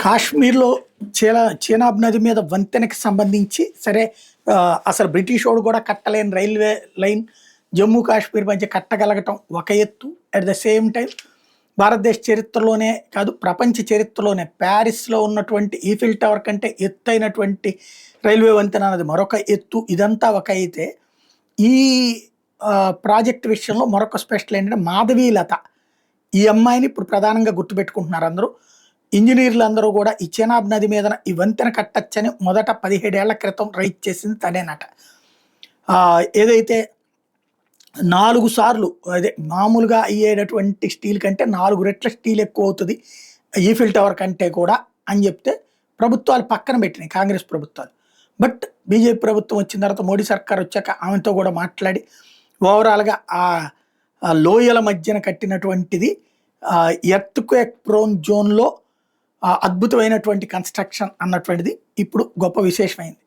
కాశ్మీర్‌లో చీనాబ్ నది మీద వంతెనకి సంబంధించి సరే అసలు బ్రిటిషోడు కూడా కట్టలేని రైల్వే లైన్ జమ్మూ కాశ్మీర్ మధ్య కట్టగలగటం ఒక ఎత్తు. అట్ ద సేమ్ టైం భారతదేశ చరిత్రలోనే కాదు ప్రపంచ చరిత్రలోనే ప్యారిస్‌లో ఉన్నటువంటి ఈఫిల్ టవర్ కంటే ఎత్తైనటువంటి రైల్వే వంతెన అన్నది మరొక ఎత్తు. ఇదంతా ఒక అయితే ఈ ప్రాజెక్ట్ విషయంలో మరొక స్పెషల్ ఏంటంటే మాధవీలత. ఈ అమ్మాయిని ఇప్పుడు ప్రధానంగా గుర్తుపెట్టుకుంటున్నారు అందరూ. ఇంజినీర్లు అందరూ కూడా ఈ చెనాబ్ నది మీద ఈ వంతెన కట్టచ్చని మొదట 17 ఏళ్ల క్రితం రైట్ చేసింది తనేనట. ఏదైతే 4 సార్లు అదే మామూలుగా అయ్యేటటువంటి స్టీల్ కంటే 4 రెట్ల స్టీల్ ఎక్కువ అవుతుంది ఈఫిల్ టవర్ కంటే కూడా అని చెప్తే ప్రభుత్వాలు పక్కన పెట్టినాయి కాంగ్రెస్ ప్రభుత్వాలు. బట్ బీజేపీ ప్రభుత్వం వచ్చిన తర్వాత మోడీ సర్కార్ వచ్చాక ఆమెతో కూడా మాట్లాడి ఓవరాల్గా ఆ లోయల మధ్యన కట్టినటువంటిది ఎర్త్క్వేక్ ప్రోన్ జోన్లో అద్భుతమైనటువంటి కన్స్ట్రక్షన్ అన్నటువంటిది ఇప్పుడు గొప్ప విశేషమైంది.